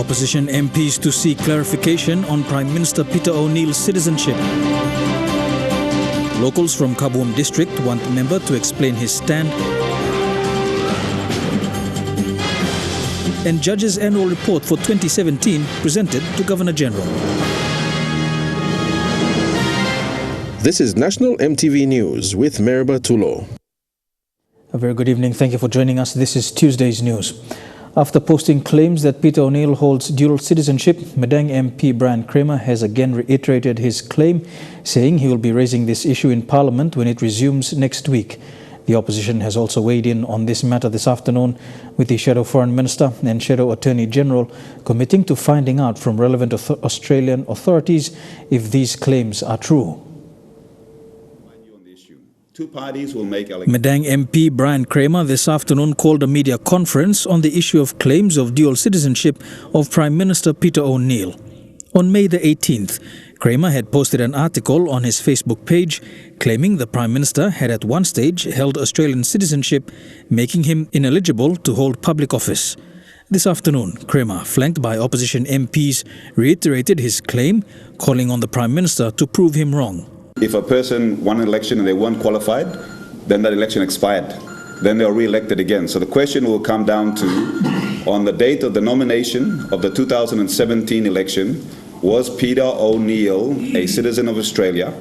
Opposition MPs to seek clarification on Prime Minister Peter O'Neill's citizenship. Locals from Kabwum District want member to explain his stand. And Judge's annual report for 2017 presented to Governor General. This is National EMTV News with Meriba Tulo. A very good evening. Thank you for joining us. This is Tuesday's news. After posting claims that Peter O'Neill holds dual citizenship, Madang MP Brian Kramer has again reiterated his claim, saying he will be raising this issue in Parliament when it resumes next week. The opposition has also weighed in on this matter this afternoon, with the Shadow Foreign Minister and Shadow Attorney General committing to finding out from relevant Australian authorities if these claims are true. Two parties will make Madang MP Brian Kramer this afternoon called a media conference on the issue of claims of dual citizenship of Prime Minister Peter O'Neill. On May the 18th, Kramer had posted an article on his Facebook page claiming the Prime Minister had at one stage held Australian citizenship, making him ineligible to hold public office. This afternoon, Kramer, flanked by opposition MPs, reiterated his claim, calling on the Prime Minister to prove him wrong. If a person won an election and they weren't qualified, then that election expired. Then they are re-elected again. So the question will come down to, on the date of the nomination of the 2017 election, was Peter O'Neill a citizen of Australia,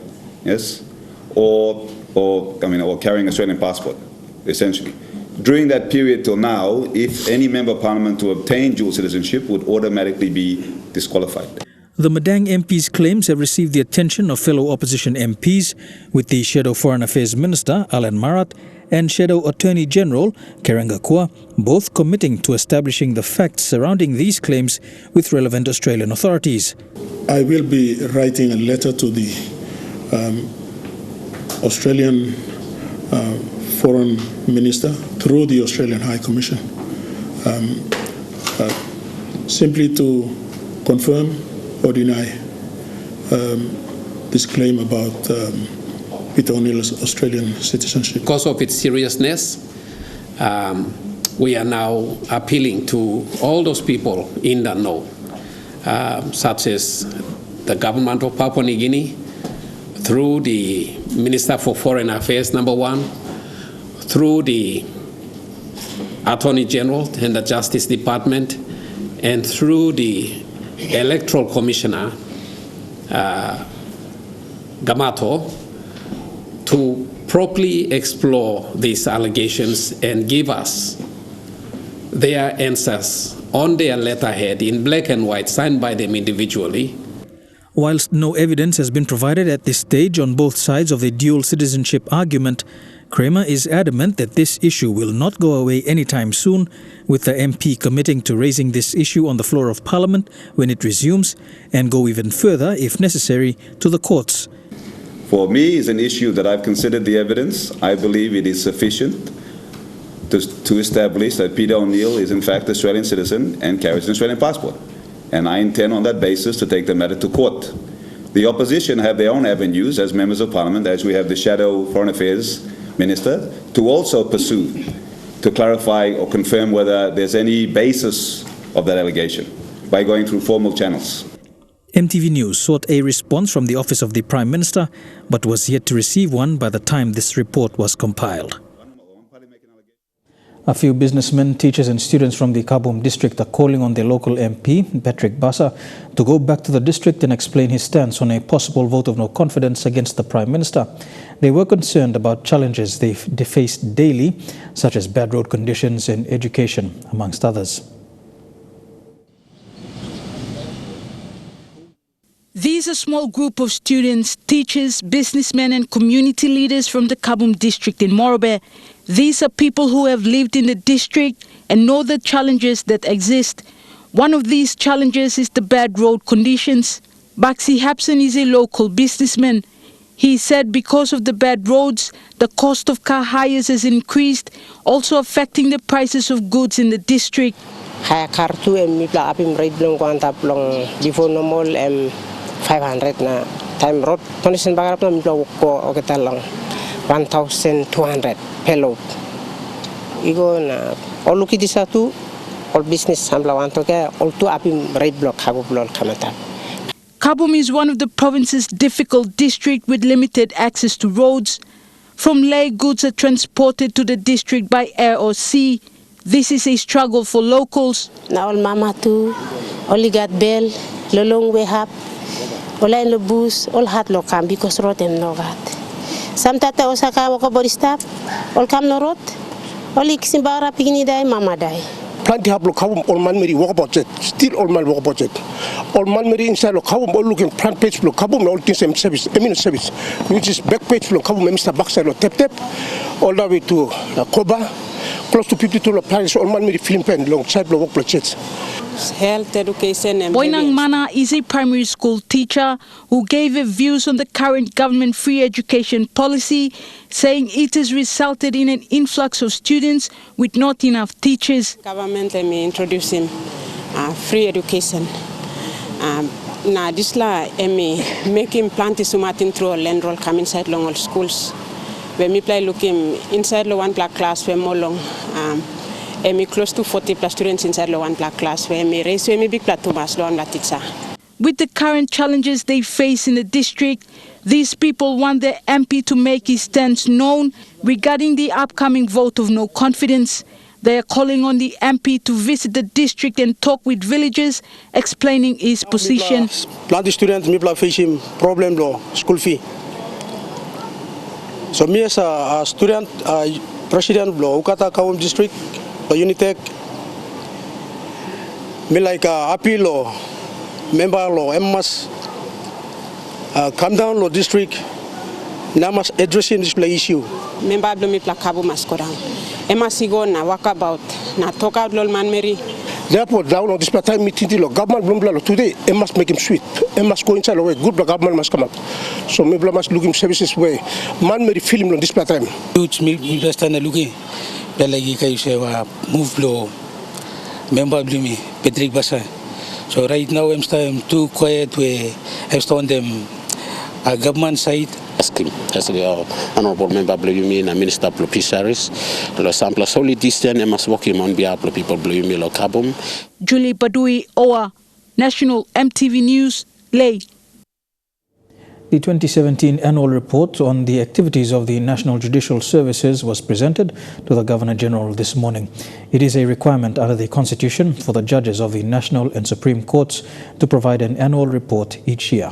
yes, or carrying an Australian passport, essentially. During that period till now, if any member of Parliament to obtain dual citizenship would automatically be disqualified. The Madang MP's claims have received the attention of fellow opposition MPs, with the Shadow Foreign Affairs Minister, Alan Marat, and Shadow Attorney General, Kerengakua, both committing to establishing the facts surrounding these claims with relevant Australian authorities. I will be writing a letter to the Australian Foreign Minister through the Australian High Commission, simply to confirm or deny this claim about Peter O'Neill's Australian citizenship. Because of its seriousness, we are now appealing to all those people in the know, such as the government of Papua New Guinea, through the Minister for Foreign Affairs, number one, through the Attorney General and the Justice Department, and through the Electoral Commissioner, Gamato, to properly explore these allegations and give us their answers on their letterhead in black and white, signed by them individually. Whilst no evidence has been provided at this stage on both sides of the dual citizenship argument, Kramer is adamant that this issue will not go away anytime soon, with the MP committing to raising this issue on the floor of Parliament when it resumes, and go even further, if necessary, to the courts. For me, it's an issue that I've considered the evidence. I believe it is sufficient to establish that Peter O'Neill is in fact an Australian citizen and carries an Australian passport. And I intend on that basis to take the matter to court. The opposition have their own avenues as members of Parliament, as we have the Shadow Foreign Affairs Minister, to also pursue, to clarify or confirm whether there's any basis of that allegation by going through formal channels. EMTV News sought a response from the Office of the Prime Minister, but was yet to receive one by the time this report was compiled. A few businessmen, teachers and students from the Kabwum District are calling on their local MP, Patrick Bassa, to go back to the district and explain his stance on a possible vote of no confidence against the Prime Minister. They were concerned about challenges they face daily, such as bad road conditions and education, amongst others. These are a small group of students, teachers, businessmen and community leaders from the Kabwum District in Moresby. These are people who have lived in the district and know the challenges that exist. One of these challenges is the bad road conditions. Baxi Hapson is a local businessman. He said because of the bad roads, the cost of car hires has increased, also affecting the prices of goods in the district. Before normal 500 na time road condition bagarap na mipla ko okay talong 1,200 per load. Igo na oluki di satu all business samla wanto ke all to apim right block habu block kamata. Kabwum is one of the province's difficult district with limited access to roads. From Leh, goods are transported to the district by air or sea. This is a struggle for locals. Na all mama too, only got bell, lo long way up, all in the bus, all hat lo come because road them no got. Some tata Osaka waka body stop, all come no road, only Ximbara pigni die, mama die. Plenty have Kabwum all man meri walk budget, still all man walk budget. All man meri inside Kabwum all looking plant page flow Kabwum all things service, eminent service, which is back page flow Kabwum Mr. Backside or tap all the way to Koba, close to 52 Paris all man meri film pen long side blow work budget. Health education and Boinang Mana is a primary school teacher who gave her views on the current government free education policy, saying it has resulted in an influx of students with not enough teachers. Government let me introduce him free education. Na this la me make him plant sumatin through land roll come inside long all schools. When me play look him inside the one black class for more long. Me close to 40 plus students inside the one black class where me raise me big plateau mas lo la teacher. With the current challenges they face in the district, these people want their MP to make his stance known regarding the upcoming vote of no confidence. They are calling on the MP to visit the district and talk with villagers, explaining his position. Plenty students me facing problem lo school fee. So me as a student president lo ukata Kabwum District Unitec, me like appeal law, member law, Emmas, come down law district, Namas addressing this issue. Member blow me pla Kabwum mas go down. Emmas go na walk about, na talk out lol man Mary. Therefore, down on this time meeting law, government blow today, Emmas make him sweet. Emmas go inside the way, good government must come up. So me blow must looking services way. Man Mary film on this time. Huge me just looking. Lagi kayo sa move law member blumi Patrick Basa. So right now I'm too quiet we have on them government side. Asking as the honorable member blumi na minister of fisheries lo sample solid distance and must working on behalf of people blumi lo Kabwum. Julie Badui Owa, National MTV News, Leh. The 2017 annual report on the activities of the National Judicial Services was presented to the Governor-General this morning. It is a requirement under the Constitution for the judges of the National and Supreme Courts to provide an annual report each year.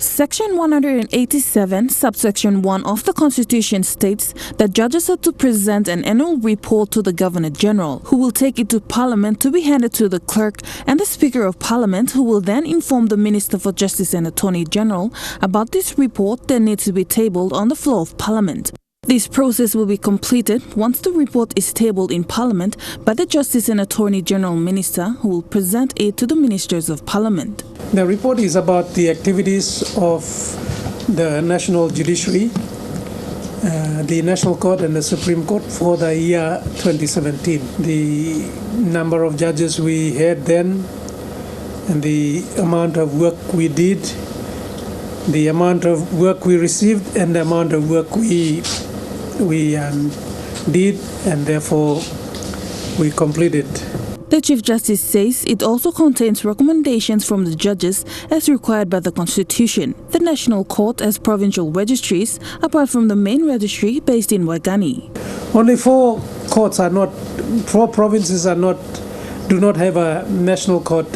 Section 187, subsection 1 of the Constitution states that judges are to present an annual report to the Governor-General, who will take it to Parliament to be handed to the Clerk and the Speaker of Parliament, who will then inform the Minister for Justice and Attorney General about this report that needs to be tabled on the floor of Parliament. This process will be completed once the report is tabled in Parliament by the Justice and Attorney General Minister, who will present it to the Ministers of Parliament. The report is about the activities of the National Judiciary, the National Court and the Supreme Court for the year 2017. The number of judges we had then, and the amount of work we did, the amount of work we received, and the amount of work we did, and therefore we completed. The Chief Justice says it also contains recommendations from the judges as required by the Constitution. The National Court as provincial registries, apart from the main registry based in Waigani. Only 4 provinces do not have a National Court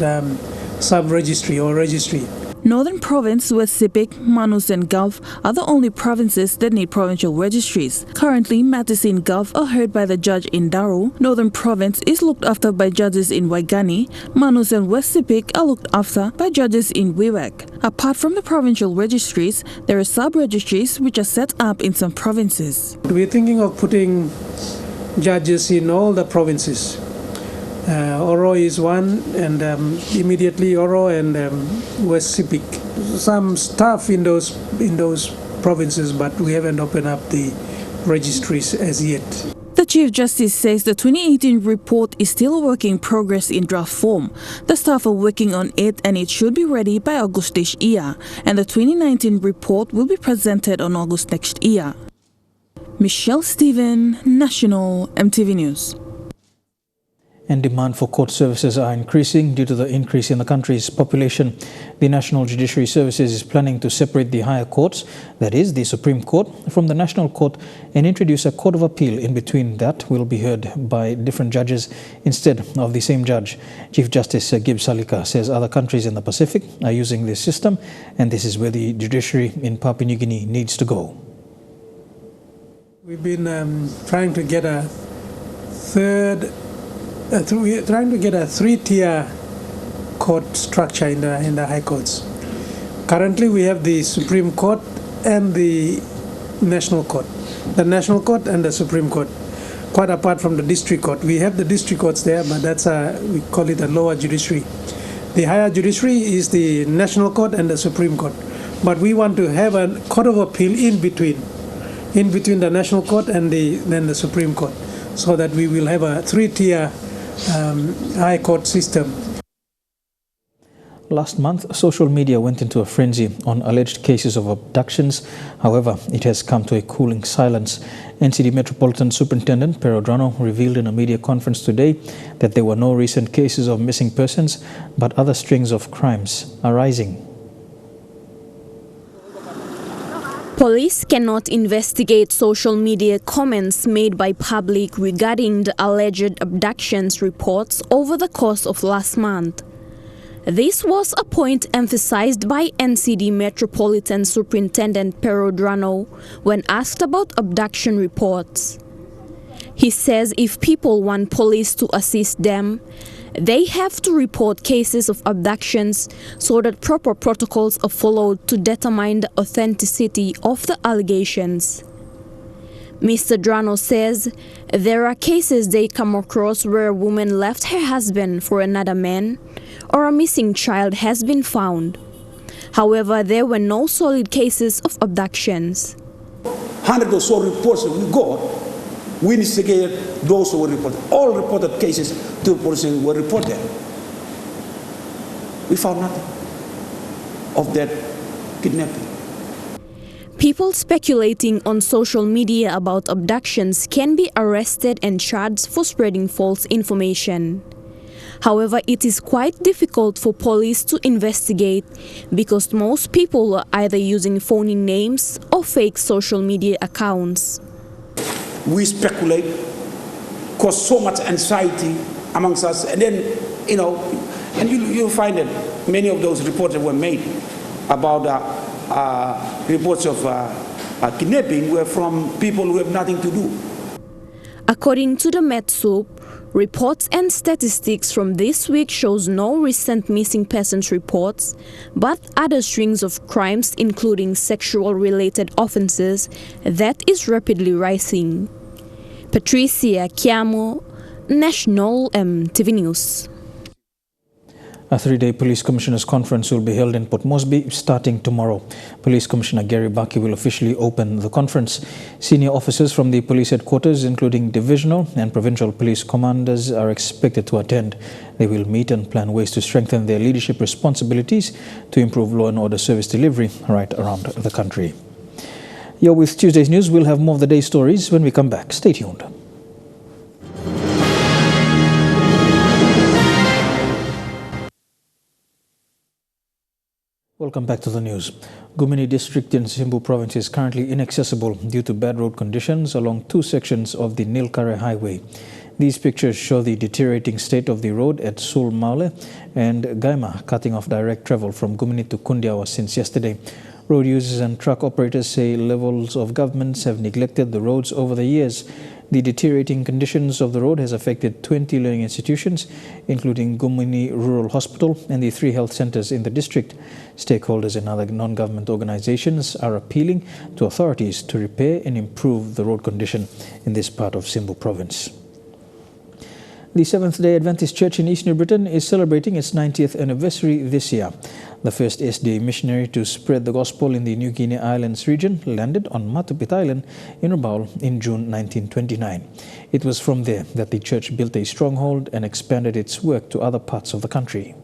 sub-registry or registry. Northern Province, West Sepik, Manus and Gulf are the only provinces that need provincial registries. Currently, matters in Gulf are heard by the judge in Daro. Northern Province is looked after by judges in Waigani. Manus and West Sepik are looked after by judges in Wewak. Apart from the provincial registries, there are sub-registries which are set up in some provinces. We're thinking of putting judges in all the provinces. Oro is one, and immediately Oro and West Sepik. Some staff in those provinces, but we haven't opened up the registries as yet. The Chief Justice says the 2018 report is still a work in progress in draft form. The staff are working on it and it should be ready by August this year, and the 2019 report will be presented on August next year. Michelle Stephen, National EMTV News. And demand for court services are increasing due to the increase in the country's population. The National Judiciary Services is planning to separate the higher courts, that is, the Supreme Court, from the National Court and introduce a Court of Appeal in between that will be heard by different judges instead of the same judge. Chief Justice Gibbs Salika says other countries in the Pacific are using this system, and this is where the judiciary in Papua New Guinea needs to go. We've been trying to get a three-tier court structure in the high courts. Currently, we have the Supreme Court and the National Court. The National Court and the Supreme Court, quite apart from the District Court. We have the District Courts there, but that's we call it a lower judiciary. The higher judiciary is the National Court and the Supreme Court. But we want to have a Court of Appeal in between the National Court and then the Supreme Court, so that we will have a three-tier high court system. Last month, social media went into a frenzy on alleged cases of abductions. However, it has come to a cooling silence. NCD Metropolitan Superintendent Perodrano revealed in a media conference today that there were no recent cases of missing persons, but other strings of crimes are rising. Police cannot investigate social media comments made by public regarding the alleged abductions reports over the course of last month. This was a point emphasized by NCD Metropolitan Superintendent Perodrano when asked about abduction reports. He says if people want police to assist them, they have to report cases of abductions so that proper protocols are followed to determine the authenticity of the allegations. Mr. Drano says there are cases they come across where a woman left her husband for another man or a missing child has been found. However, there were no solid cases of abductions. 100 or so reports that we got, we investigated those who were reported. All reported cases to the police were reported. We found nothing of that kidnapping. People speculating on social media about abductions can be arrested and charged for spreading false information. However, it is quite difficult for police to investigate because most people are either using phony names or fake social media accounts. We speculate, cause so much anxiety amongst us, and then, and you'll find that many of those reports that were made about reports of kidnapping were from people who have nothing to do. According to the MetSoup, reports and statistics from this week shows no recent missing persons reports, but other strings of crimes including sexual-related offences that is rapidly rising. Patricia Chiamo, National EMTV News. A three-day Police Commissioners' Conference will be held in Port Moresby starting tomorrow. Police Commissioner Gary Baki will officially open the conference. Senior officers from the police headquarters, including divisional and provincial police commanders, are expected to attend. They will meet and plan ways to strengthen their leadership responsibilities to improve law and order service delivery right around the country. You're with Tuesday's News. We'll have more of the day's stories when we come back. Stay tuned. Welcome back to the news. Gumini District in Simbu Province is currently inaccessible due to bad road conditions along two sections of the Nilkare Highway. These pictures show the deteriorating state of the road at Sul Maule and Gaima, cutting off direct travel from Gumini to Kundiawa since yesterday. Road users and truck operators say levels of governments have neglected the roads over the years. The deteriorating conditions of the road has affected 20 learning institutions, including Gumini Rural Hospital and the 3 health centers in the district. Stakeholders and other non-government organizations are appealing to authorities to repair and improve the road condition in this part of Simbu Province. The Seventh-day Adventist Church in East New Britain is celebrating its 90th anniversary this year. The first SDA missionary to spread the gospel in the New Guinea Islands region landed on Matupit Island in Rabaul in June 1929. It was from there that the church built a stronghold and expanded its work to other parts of the country.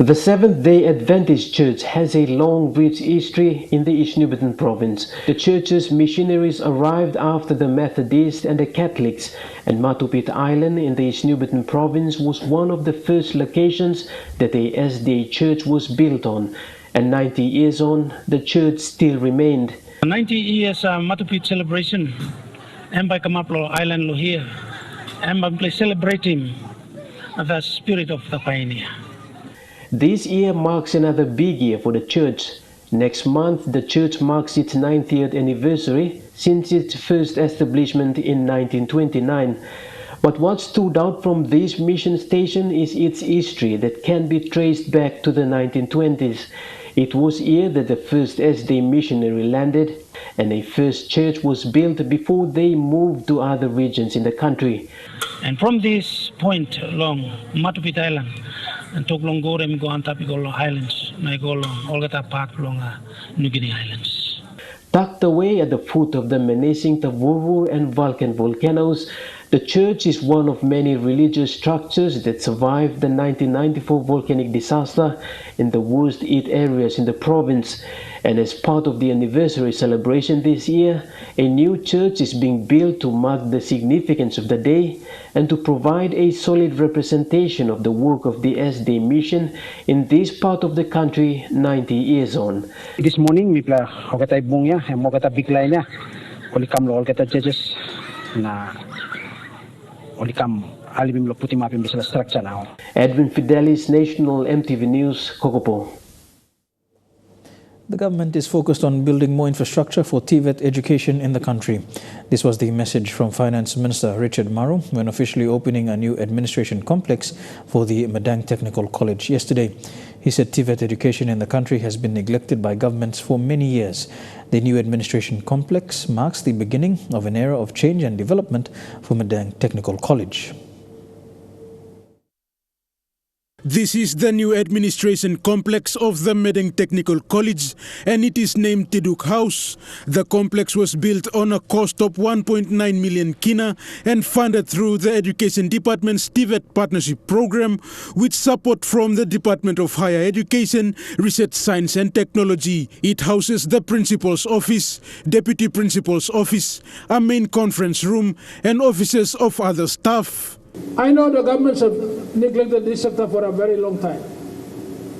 The Seventh-day Adventist Church has a long, rich history in the East Nubitan province. The church's missionaries arrived after the Methodists and the Catholics, and Matupit Island in the East Nubitan province was one of the first locations that a SDA church was built on. And 90 years on, the church still remained. 90 years Matupit celebration, and by Kamaplo Island lo here, and by celebrating the spirit of the pioneer. This year marks another big year for the church. Next month, the church marks its 90th anniversary since its first establishment in 1929. But what stood out from this mission station is its history that can be traced back to the 1920s. It was here that the first SDA missionary landed, and a first church was built before they moved to other regions in the country. And from this point along Matupit Island, and talk long go them go on Tapigolo Islands, and I go along Olgata Park along New Guinea Islands. Tucked away at the foot of the menacing Tavurvur and Vulcan volcanoes, the church is one of many religious structures that survived the 1994 volcanic disaster in the worst hit areas in the province. And as part of the anniversary celebration this year, a new church is being built to mark the significance of the day and to provide a solid representation of the work of the SDA mission in this part of the country 90 years on. This morning, we play Hogata Bungya and Mogata Biglainya, Olikam Olgata judges na Olikam Alibim Loputimapim structure now. Edwin Fidelis, National MTV News, Kokopo. The government is focused on building more infrastructure for TVET education in the country. This was the message from Finance Minister Richard Maru when officially opening a new administration complex for the Madang Technical College yesterday. He said TVET education in the country has been neglected by governments for many years. The new administration complex marks the beginning of an era of change and development for Madang Technical College. This is the new administration complex of the Madang Technical College, and it is named Tiduk House. The complex was built on a cost of 1.9 million kina and funded through the Education Department's TVET Partnership Program with support from the Department of Higher Education, Research, Science and Technology. It houses the Principal's Office, Deputy Principal's Office, a main conference room and offices of other staff. I know the governments have neglected this sector for a very long time.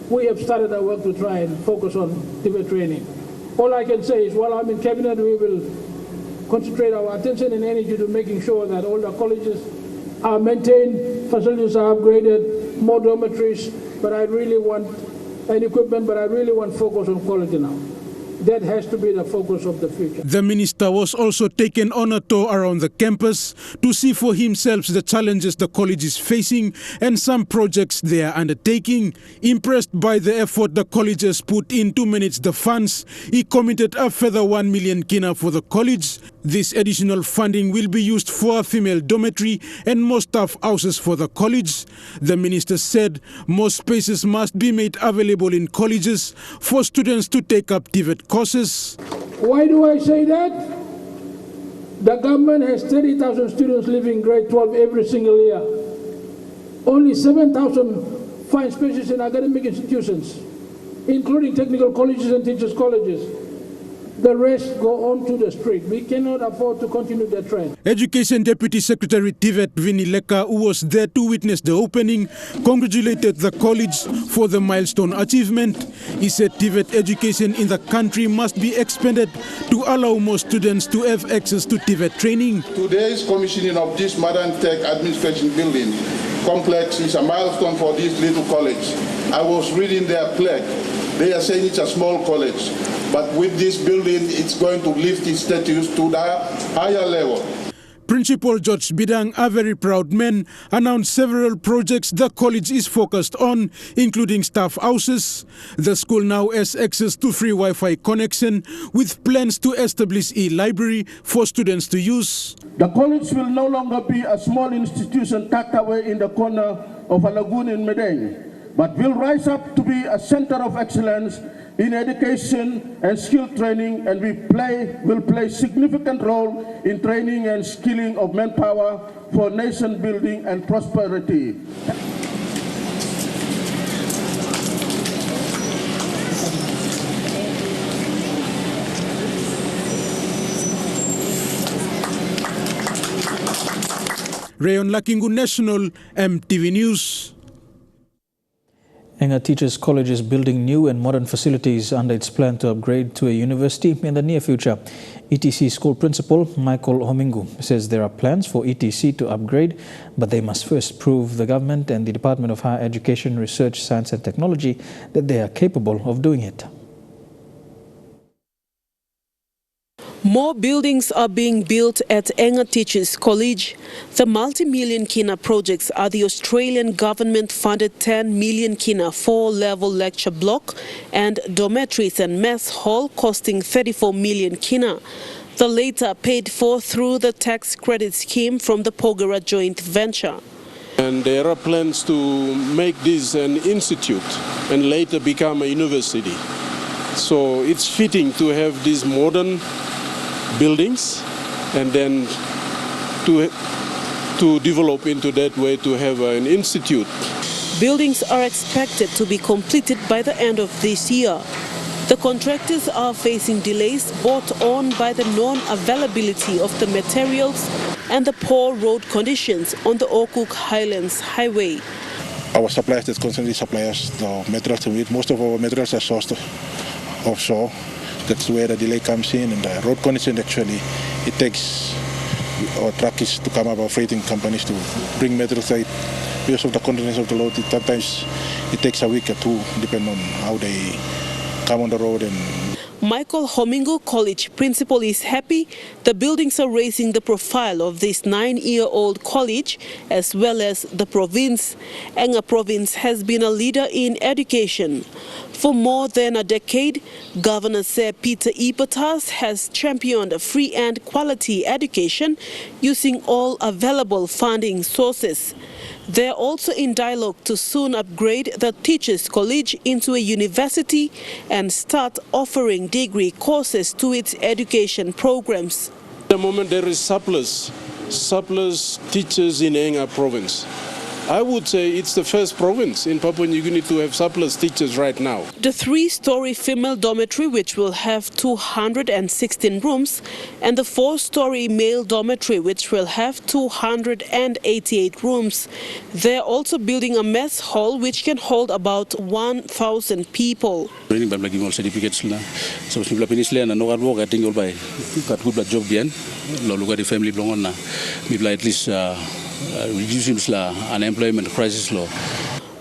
We have started our work to try and focus on TVET training. All I can say is while I'm in cabinet, we will concentrate our attention and energy to making sure that all the colleges are maintained, facilities are upgraded, more dormitories, but I really want, and equipment, but I really want focus on quality now. That has to be the focus of the future. The minister was also taken on a tour around the campus to see for himself the challenges the college is facing and some projects they are undertaking. Impressed by the effort the college has put in to manage the funds, he committed a further 1 million kina for the college. This additional funding will be used for a female dormitory and more staff houses for the college. The minister said more spaces must be made available in colleges for students to take up TVET courses. Why do I say that? The government has 30,000 students living grade 12 every single year. Only 7,000 find spaces in academic institutions, including technical colleges and teachers' colleges. The rest go on to the street. We cannot afford to continue the trend. Education Deputy Secretary TVET Vinny Leka, who was there to witness the opening, congratulated the college for the milestone achievement. He said TVET education in the country must be expanded to allow more students to have access to TVET training. Today's commissioning of this modern tech administration building complex is a milestone for this little college. I was reading their plaque. They are saying it's a small college, but with this building, it's going to lift its status to the higher level. Principal George Bidang, a very proud man, announced several projects the college is focused on, including staff houses. The school now has access to free Wi-Fi connection, with plans to establish a library for students to use. The college will no longer be a small institution tucked away in the corner of a lagoon in Madang, but will rise up to be a center of excellence in education and skill training, and will play significant role in training and skilling of manpower for nation building and prosperity. Rayon Lakingu National, EMTV News. Enga Teachers College is building new and modern facilities under its plan to upgrade to a university in the near future. ETC School Principal Michael Homingu says there are plans for ETC to upgrade, but they must first prove the government and the Department of Higher Education, Research, Science and Technology that they are capable of doing it. More buildings are being built at Enga Teachers College. The multi-million kina projects are the Australian government-funded 10 million kina 4-level lecture block and dormitories and mess hall costing 34 million kina. The latter paid for through the tax credit scheme from the Porgera joint venture. And there are plans to make this an institute and later become a university. So it's fitting to have these modern buildings and then to develop into that way to have an institute. Buildings are expected to be completed by the end of this year. The contractors are facing delays brought on by the non-availability of the materials and the poor road conditions on the Orcook Highlands Highway. Our suppliers that constantly supply us the materials to meet. Most of our materials are sourced offshore. That's where the delay comes in, and the road condition actually, it takes our trucks to come up, our freighting companies to bring materials site. Because of the conditions of the road, sometimes it takes a week or two, depending on how they come on the road. And Michael Homingu, college principal, is happy the buildings are raising the profile of this 9-year-old college as well as the province. Enga province has been a leader in education. For more than a decade, Governor Sir Peter Ipatas has championed free and quality education using all available funding sources. They are also in dialogue to soon upgrade the Teachers College into a university and start offering degree courses to its education programs. At the moment there is surplus teachers in Enga province. I would say it's the first province in Papua New Guinea to have surplus teachers right now. The 3-story female dormitory, which will have 216 rooms, and the 4-story male dormitory, which will have 288 rooms. They're also building a mess hall, which can hold about 1,000 people. Reducing unemployment crisis law.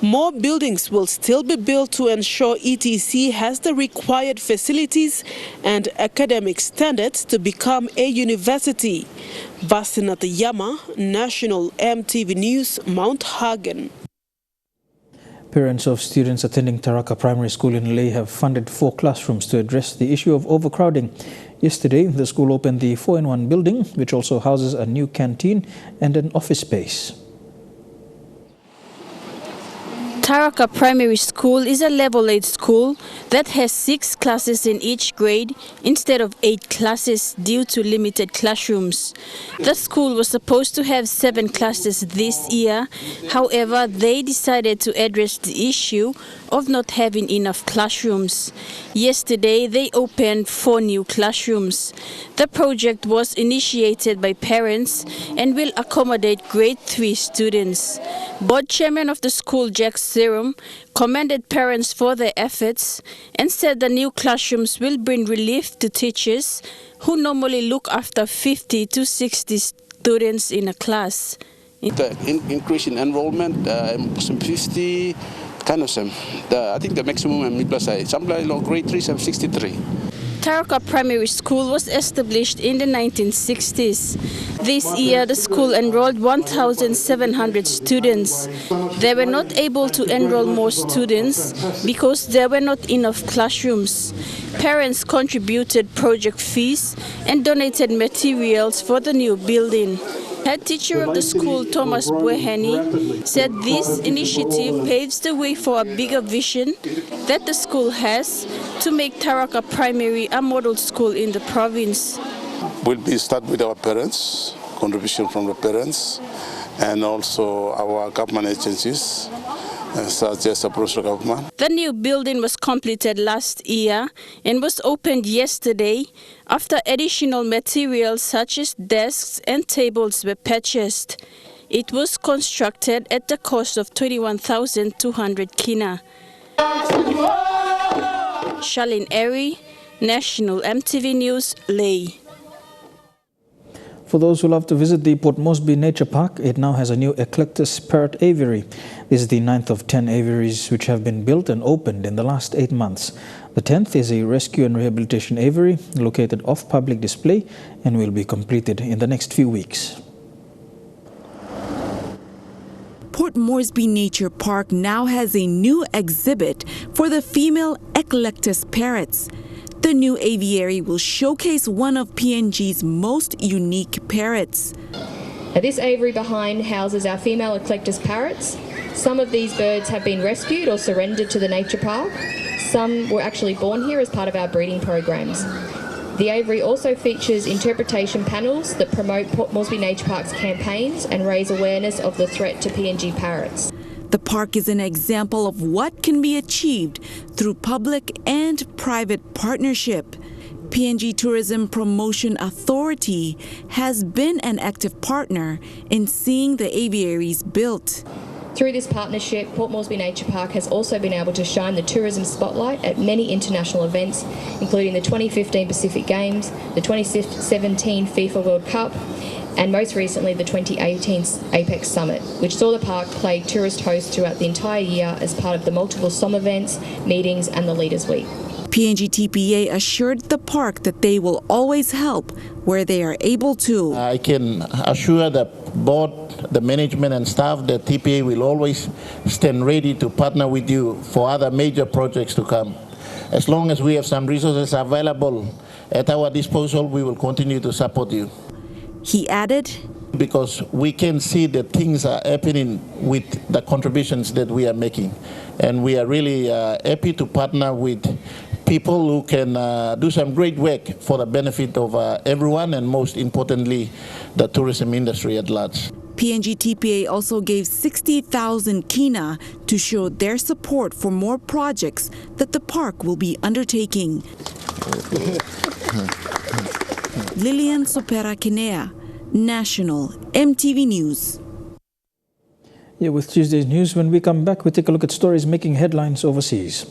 More buildings will still be built to ensure ETC has the required facilities and academic standards to become a university. Vasinat Yama, National EMTV News, Mount Hagen. Parents of students attending Taraka Primary School in Leh have funded 4 classrooms to address the issue of overcrowding. Yesterday, the school opened the 4-in-1 building, which also houses a new canteen and an office space. Taraka Primary School is a level 8 school that has 6 classes in each grade instead of 8 classes due to limited classrooms. The school was supposed to have 7 classes this year. However, they decided to address the issue of not having enough classrooms. Yesterday, they opened 4 new classrooms. The project was initiated by parents and will accommodate grade 3 students. Board chairman of the school, Jack Serum, commended parents for their efforts and said the new classrooms will bring relief to teachers who normally look after 50 to 60 students in a class. The increase in enrollment, some 50, kind of some. I think the maximum some like grade 3, some 63. Taraka Primary School was established in the 1960s. This year, the school enrolled 1,700 students. They were not able to enroll more students because there were not enough classrooms. Parents contributed project fees and donated materials for the new building. Head teacher of the school, Thomas Bueheni, said this initiative paves the way for a bigger vision that the school has to make Taraka Primary a model school in the province. We'll start with our parents, contribution from the parents, and also our government agencies, such as the provincial government. The new building was completed last year and was opened yesterday after additional materials such as desks and tables were purchased. It was constructed at the cost of 21,200 kina. Charlene Airy, National EMTV News, Leh. For those who love to visit the Port Moresby Nature Park, it now has a new Eclectus parrot aviary. This is the 9th of 10 aviaries which have been built and opened in the last 8 months. The 10th is a rescue and rehabilitation aviary located off public display and will be completed in the next few weeks. Port Moresby Nature Park now has a new exhibit for the female Eclectus parrots. The new aviary will showcase one of PNG's most unique parrots. Now, this aviary behind houses our female Eclectus parrots. Some of these birds have been rescued or surrendered to the nature park. Some were actually born here as part of our breeding programs. The aviary also features interpretation panels that promote Port Moresby Nature Park's campaigns and raise awareness of the threat to PNG parrots. The park is an example of what can be achieved through public and private partnership. PNG Tourism Promotion Authority has been an active partner in seeing the aviaries built. Through this partnership, Port Moresby Nature Park has also been able to shine the tourism spotlight at many international events, including the 2015 Pacific Games, the 2017 FIFA World Cup, and most recently the 2018 APEX Summit, which saw the park play tourist host throughout the entire year as part of the multiple SOM events, meetings and the Leaders Week. PNG TPA assured the park that they will always help where they are able to. I can assure the board, the management and staff that TPA will always stand ready to partner with you for other major projects to come. As long as we have some resources available at our disposal, we will continue to support you. He added, because we can see that things are happening with the contributions that we are making. And we are really happy to partner with people who can do some great work for the benefit of everyone and most importantly, the tourism industry at large. PNG TPA also gave 60,000 kina to show their support for more projects that the park will be undertaking. Lilian Sopera Kinea, National EMTV News. Yeah, with Tuesday's news, when we come back, we take a look at stories making headlines overseas.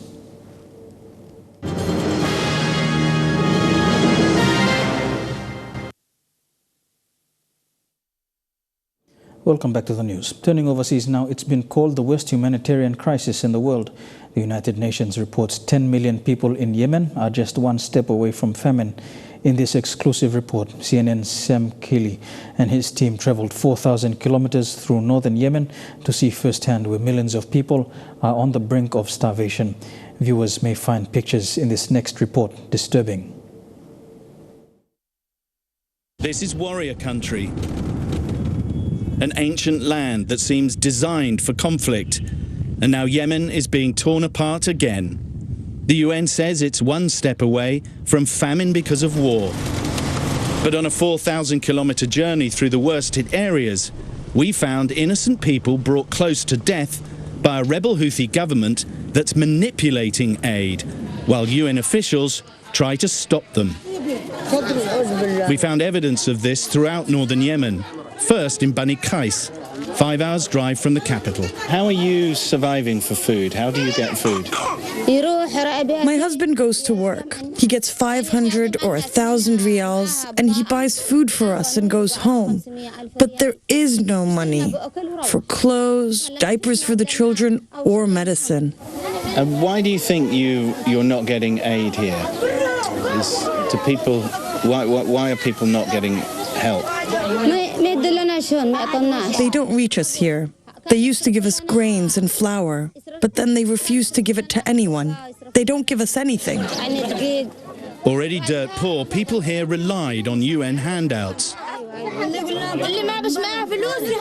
Welcome back to the news. Turning overseas now, it's been called the worst humanitarian crisis in the world. The United Nations reports 10 million people in Yemen are just one step away from famine. In this exclusive report, CNN's Sam Keeley and his team traveled 4,000 kilometers through northern Yemen to see firsthand where millions of people are on the brink of starvation. Viewers may find pictures in this next report disturbing. This is warrior country, an ancient land that seems designed for conflict. And now Yemen is being torn apart again. The UN says it's one step away from famine because of war. But on a 4,000-kilometer journey through the worst-hit areas, we found innocent people brought close to death by a rebel Houthi government that's manipulating aid, while UN officials try to stop them. We found evidence of this throughout northern Yemen, first in Bani Qais, 5 hours drive from the capital. How are you surviving for food? How do you get food? My husband goes to work. He gets 500 or 1,000 rials and he buys food for us and goes home. But there is no money for clothes, diapers for the children, or medicine. And why do you think you're not getting aid here? Why are people not getting help? They don't reach us here. They used to give us grains and flour, but then they refuse to give it to anyone. They don't give us anything. Already dirt poor, people here relied on UN handouts.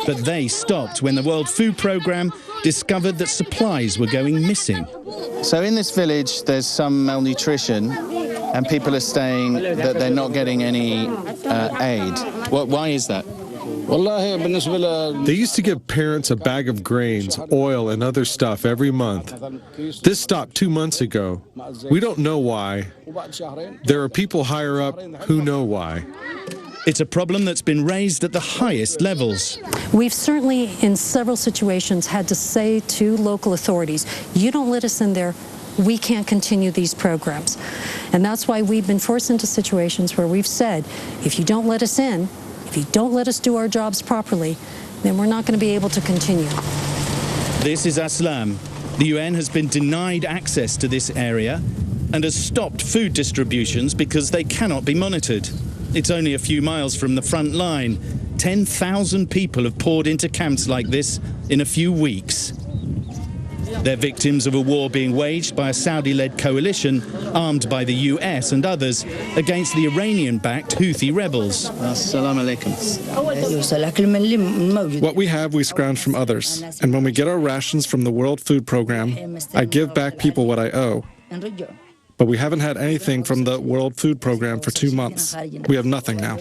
But they stopped when the World Food Programme discovered that supplies were going missing. So in this village, there's some malnutrition, and people are saying that they're not getting any aid. Why is that? They used to give parents a bag of grains, oil, and other stuff every month. This stopped 2 months ago. We don't know why. There are people higher up who know why. It's a problem that's been raised at the highest levels. We've certainly, in several situations, had to say to local authorities, you don't let us in there, we can't continue these programs. And that's why we've been forced into situations where we've said, if you don't let us in, if you don't let us do our jobs properly, then we're not going to be able to continue. This is Aslam. The UN has been denied access to this area and has stopped food distributions because they cannot be monitored. It's only a few miles from the front line. 10,000 people have poured into camps like this in a few weeks. They're victims of a war being waged by a Saudi-led coalition armed by the US and others against the Iranian-backed Houthi rebels. What we have, we scrounge from others. And when we get our rations from the World Food Program, I give back people what I owe. But we haven't had anything from the World Food Program for 2 months. We have nothing now.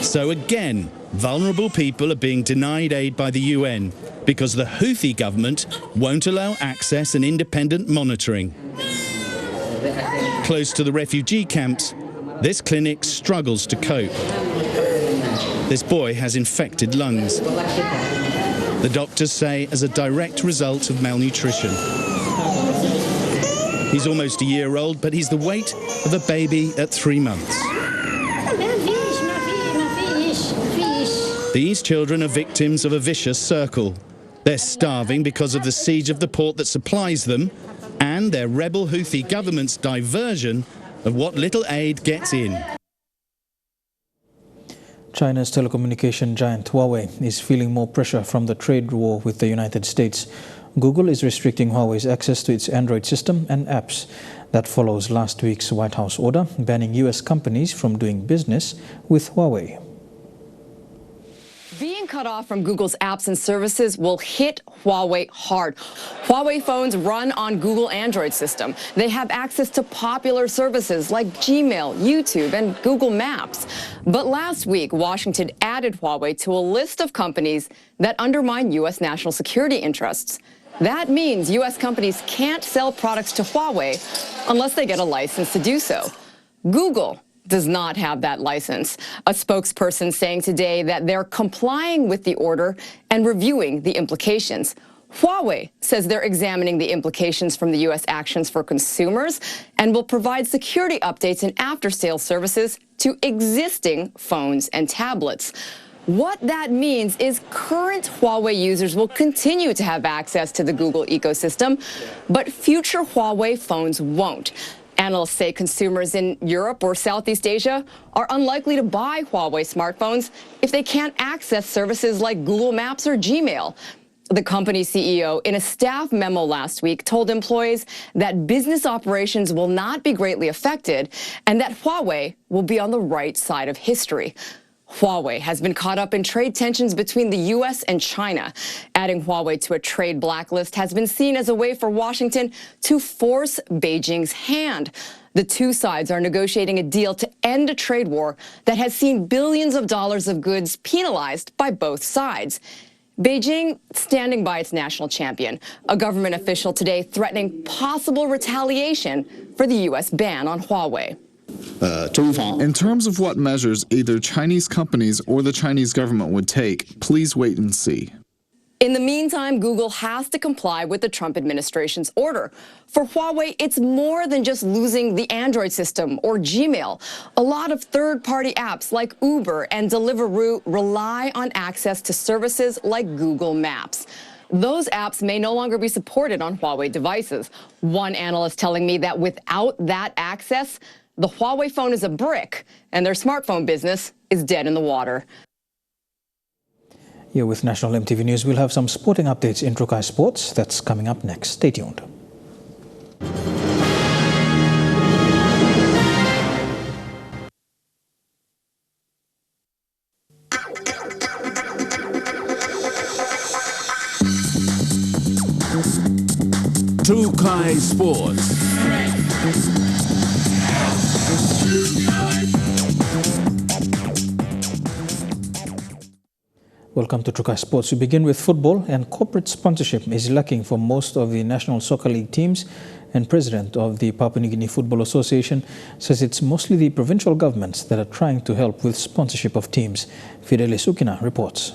So again, vulnerable people are being denied aid by the UN because the Houthi government won't allow access and independent monitoring. Close to the refugee camps, this clinic struggles to cope. This boy has infected lungs. The doctors say as a direct result of malnutrition. He's almost a year old, but he's the weight of a baby at 3 months. These children are victims of a vicious circle. They're starving because of the siege of the port that supplies them and their rebel Houthi government's diversion of what little aid gets in. China's telecommunication giant Huawei is feeling more pressure from the trade war with the United States. Google is restricting Huawei's access to its Android system and apps. That follows last week's White House order banning US companies from doing business with Huawei. Being cut off from Google's apps and services will hit Huawei hard. Huawei phones run on Google Android system. They have access to popular services like Gmail, YouTube, and Google Maps. But last week, Washington added Huawei to a list of companies that undermine U.S. national security interests. That means U.S. companies can't sell products to Huawei unless they get a license to do so. Google does not have that license. A spokesperson saying today that they're complying with the order and reviewing the implications. Huawei says they're examining the implications from the U.S. actions for consumers and will provide security updates and after-sales services to existing phones and tablets. What that means is current Huawei users will continue to have access to the Google ecosystem, but future Huawei phones won't. Analysts say consumers in Europe or Southeast Asia are unlikely to buy Huawei smartphones if they can't access services like Google Maps or Gmail. The company's CEO, in a staff memo last week, told employees that business operations will not be greatly affected and that Huawei will be on the right side of history. Huawei has been caught up in trade tensions between the U.S. and China. Adding Huawei to a trade blacklist has been seen as a way for Washington to force Beijing's hand. The two sides are negotiating a deal to end a trade war that has seen billions of dollars of goods penalized by both sides. Beijing standing by its national champion, a government official today threatening possible retaliation for the U.S. ban on Huawei. In terms of what measures either Chinese companies or the Chinese government would take, please wait and see. In the meantime, Google has to comply with the Trump administration's order. For Huawei, it's more than just losing the Android system or Gmail. A lot of third-party apps like Uber and Deliveroo rely on access to services like Google Maps. Those apps may no longer be supported on Huawei devices. One analyst telling me that without that access, the Huawei phone is a brick, and their smartphone business is dead in the water. Here with National EMTV News, we'll have some sporting updates in Trukai Sports. That's coming up next. Stay tuned. Trukai Sports. Welcome to Trukai Sports. We begin with football, and corporate sponsorship is lacking for most of the National Soccer League teams and president of the Papua New Guinea Football Association, says it's mostly the provincial governments that are trying to help with sponsorship of teams. Fidelis Ukina reports.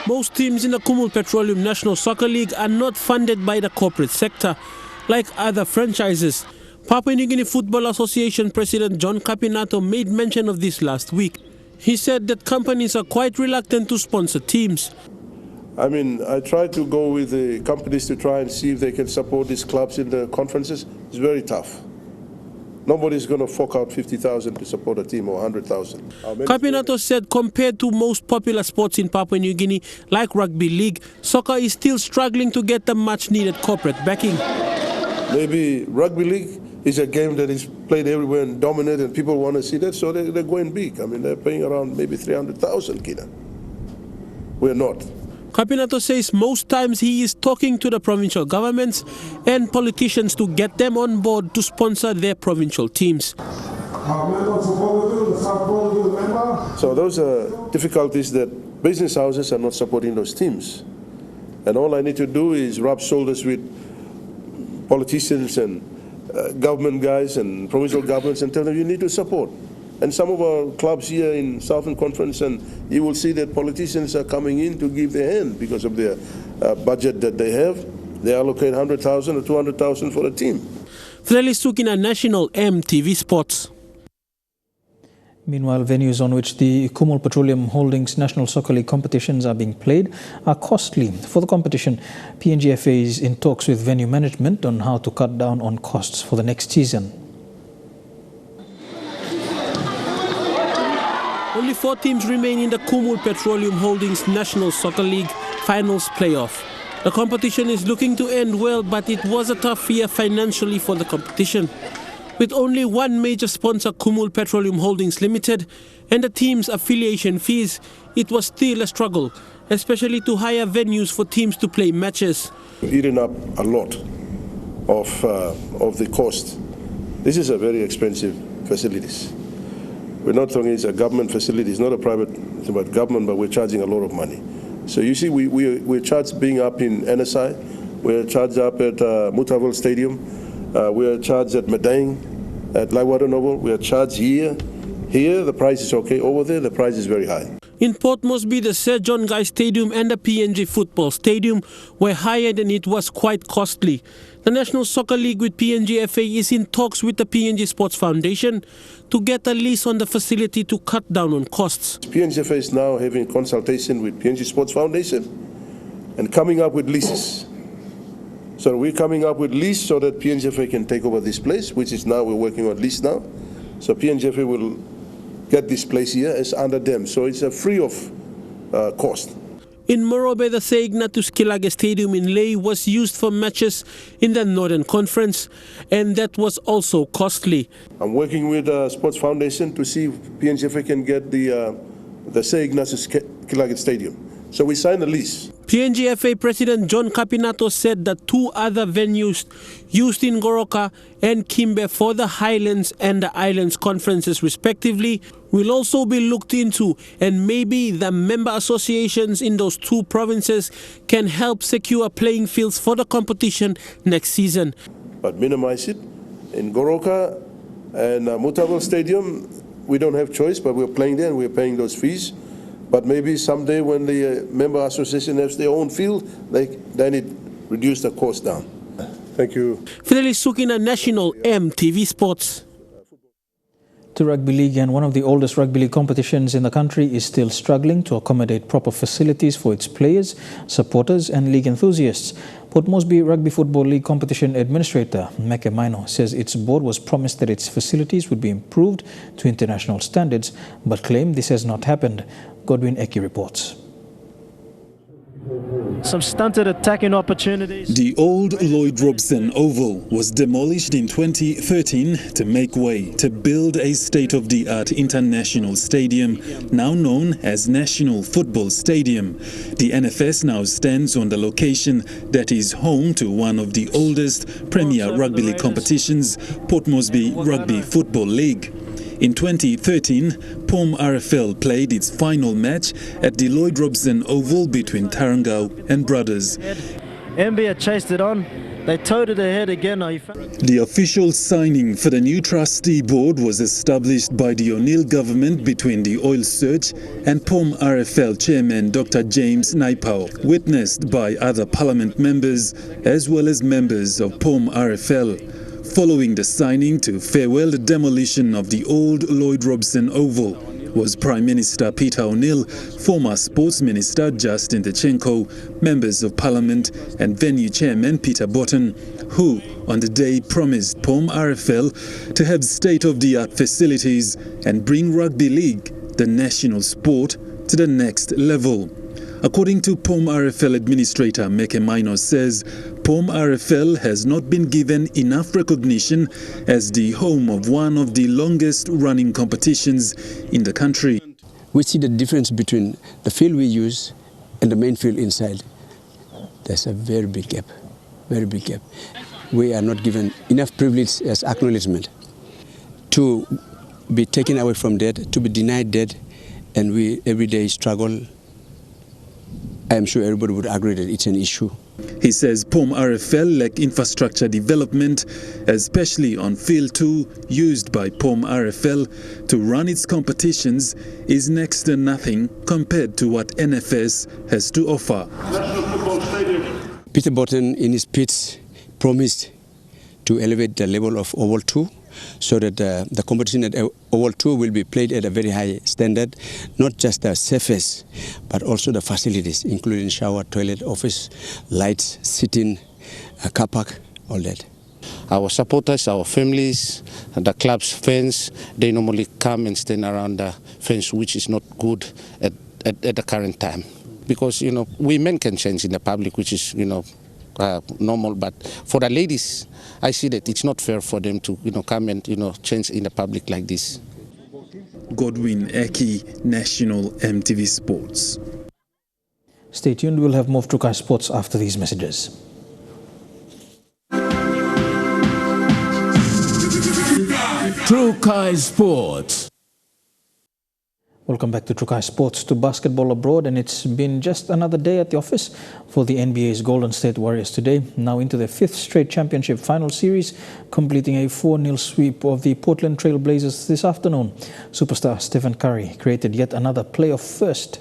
Most teams in the Kabwum Petroleum National Soccer League are not funded by the corporate sector, like other franchises. Papua New Guinea Football Association President John Capinato made mention of this last week. He said that companies are quite reluctant to sponsor teams. I mean, I try to go with the companies to try and see if they can support these clubs in the conferences. It's very tough. Nobody's going to fork out 50,000 to support a team or 100,000. Capinato said compared to most popular sports in Papua New Guinea, like Rugby League, soccer is still struggling to get the much-needed corporate backing. Maybe Rugby League is a game that is played everywhere and dominant, and people want to see that, so they're going big. I mean, they're paying around maybe 300,000 kina. We're not. Capinato says most times he is talking to the provincial governments and politicians to get them on board to sponsor their provincial teams. So those are difficulties that business houses are not supporting those teams. And all I need to do is rub shoulders with politicians and government guys and provincial governments and tell them you need to support. And some of our clubs here in Southern Conference, and you will see that politicians are coming in to give their hand because of their budget that they have. They allocate 100,000 or 200,000 for a team. Fidelis Ukina, National EMTV Sports. Meanwhile, venues on which the Kabwum Petroleum Holdings National Soccer League competitions are being played are costly. For the competition, PNGFA is in talks with venue management on how to cut down on costs for the next season. Only 4 teams remain in the Kabwum Petroleum Holdings National Soccer League Finals playoff. The competition is looking to end well, but it was a tough year financially for the competition. With only one major sponsor, Kabwum Petroleum Holdings Limited, and the team's affiliation fees, it was still a struggle, especially to hire venues for teams to play matches. Eating up a lot of the cost. This is a very expensive facilities. We're not talking it's a government facility. It's not a private, it's about government, but we're charging a lot of money. So you see, we're charged being up in NSI. We're charged up at Mutawal Stadium. We're charged at Madang, at Laiwada Noble. We are charged here. Here, the price is okay. Over there, the price is very high. In Port Moresby, the Sir John Guy Stadium and the PNG Football Stadium were hired, and it was quite costly. The National Soccer League with PNGFA is in talks with the PNG Sports Foundation to get a lease on the facility to cut down on costs. PNGFA is now having consultation with PNG Sports Foundation and coming up with leases. So we're coming up with lease so that PNGFA can take over this place, which is now we're working on lease now. So PNGFA will get this place here as under them. So it's a free of cost. In Moresby, the Sir Ignatius Kilage Stadium in Lae was used for matches in the Northern Conference, and that was also costly. I'm working with the Sports Foundation to see if PNGFA can get the Sir Ignatius Kilage Stadium. So we signed a lease. PNGFA President John Capinato said that 2 other venues used in Goroka and Kimbe for the Highlands and the Islands conferences respectively will also be looked into, and maybe the member associations in those 2 provinces can help secure playing fields for the competition next season. But minimize it. In Goroka and Mutawal Stadium, we don't have choice, but we're playing there and we're paying those fees. But maybe someday when the member association has their own field, then it reduce the cost down. Thank you. Fidelis Ukina, National EMTV Sports. To Rugby League, and one of the oldest rugby league competitions in the country is still struggling to accommodate proper facilities for its players, supporters and league enthusiasts. Port Moresby Rugby Football League competition administrator Meke Maino says its board was promised that its facilities would be improved to international standards, but claimed this has not happened. Godwin Eki reports. Some stunted attacking opportunities. The old Lloyd Robson Oval was demolished in 2013 to make way to build a state-of-the-art international stadium, now known as National Football Stadium. The NFS now stands on the location that is home to one of the oldest Premier Rugby League competitions, Port Moresby Rugby Football League. In 2013, POM RFL played its final match at the Lloyd Robson Oval between Tarangau and Brothers. Mbia chased it on, They towed it ahead again. The official signing for the new trustee board was established by the O'Neill government between the oil search and POM RFL chairman Dr. James Naipao, witnessed by other parliament members as well as members of POM RFL. Following the signing to farewell the demolition of the old Lloyd Robson Oval was Prime Minister Peter O'Neill, former Sports Minister Justin Tachenko, members of Parliament and venue chairman Peter Botten, who on the day promised POM RFL to have state-of-the-art facilities and bring Rugby League, the national sport, to the next level. According to POM RFL Administrator Meke Maino says, POM RFL has not been given enough recognition as the home of one of the longest running competitions in the country. We see the difference between the field we use and the main field inside. There's a very big gap, very big gap. We are not given enough privilege as acknowledgement to be taken away from that, to be denied that, and we every day struggle. I am sure everybody would agree that it's an issue. He says POM RFL lack infrastructure development, especially on Field 2 used by POM RFL to run its competitions, is next to nothing compared to what NFS has to offer. Peter Botten in his speech promised to elevate the level of Oval 2 so that the competition at Oval 2 will be played at a very high standard, not just the surface, but also the facilities, including shower, toilet, office, lights, sitting, a car park, all that. Our supporters, our families, the club's fans, they normally come and stand around the fence, which is not good at the current time. Because, you know, we men can change in the public, which is, you know, normal, but for the ladies, I see that it's not fair for them to, you know, come and, you know, change in the public like this. Godwin Eki, National EMTV Sports. Stay tuned, we'll have more of Trukai Sports after these messages. Trukai Sports. Welcome back to Trukai Sports. To basketball abroad, and it's been just another day at the office for the NBA's Golden State Warriors today, now into their 5th straight championship final series, completing a 4-0 sweep of the Portland Trail Blazers this afternoon. Superstar Stephen Curry created yet another playoff first.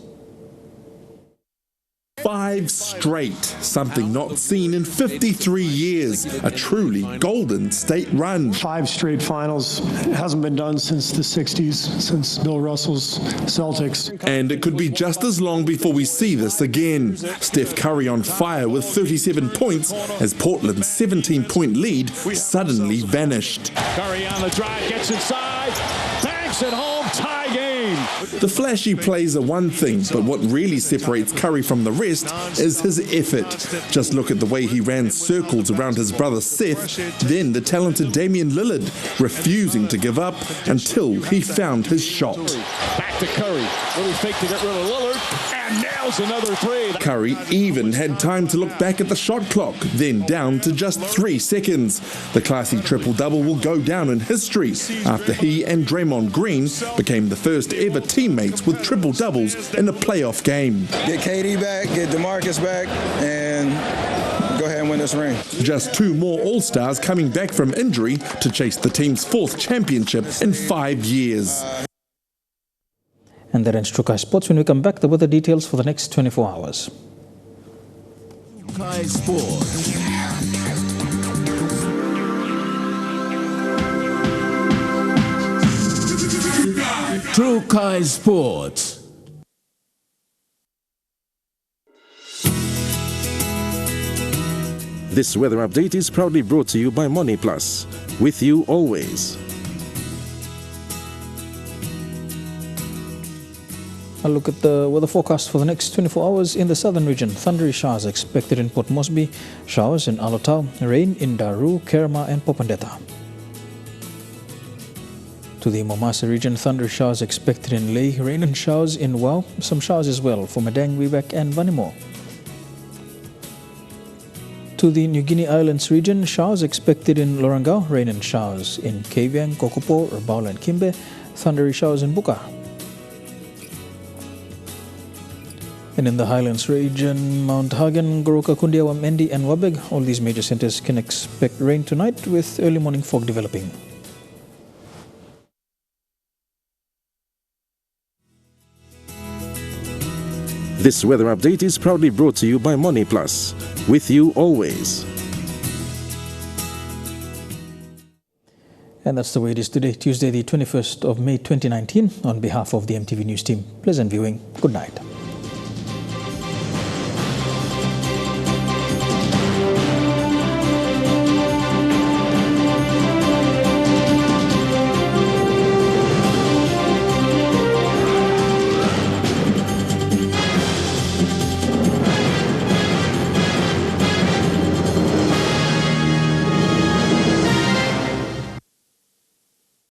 5 straight, something not seen in 53 years, a truly Golden State run. 5 straight finals, it hasn't been done since the 60s, since Bill Russell's Celtics. And it could be just as long before we see this again. Steph Curry on fire with 37 points as Portland's 17-point lead suddenly vanished. Curry on the drive, gets inside, banks it home, tie game. The flashy plays are one thing, but what really separates Curry from the rest is his effort. Just look at the way he ran circles around his brother Seth, then the talented Damian Lillard, refusing to give up until he found his shot. Back to Curry, really fake to get rid of Lillard, and nails another 3. Curry even had time to look back at the shot clock, then down to just 3 seconds. The classy triple-double will go down in history after he and Draymond Green became the first ever teammates with triple-doubles in a playoff game. Get KD back, get DeMarcus back, and go ahead and win this ring. Just 2 more All-Stars coming back from injury to chase the team's 4th championship in 5 years. And that ends Trukai Sports. When we come back, the weather details for the next 24 hours. Trukai Sports. Trukai Sports. This weather update is proudly brought to you by Money Plus. With you always. A look at the weather forecast for the next 24 hours in the southern region. Thundery showers expected in Port Moresby, showers in Alotau, rain in Daru, Kerma and Popondetta. To the Momasa region, thundery showers expected in Leh, rain and showers in Wau, some showers as well for Madang, Wewak and Vanimo. To the New Guinea Islands region, showers expected in Lorangau, rain and showers in Kavieng, Kokopo, Rabaul and Kimbe, thundery showers in Buka. And in the Highlands region, Mount Hagen, Goroka, Kundiawa, Mendi and Wabeg, all these major centers can expect rain tonight with early morning fog developing. This weather update is proudly brought to you by Money Plus. With you always. And that's the way it is today, Tuesday, the 21st of May 2019. On behalf of the EMTV News team, pleasant viewing. Good night.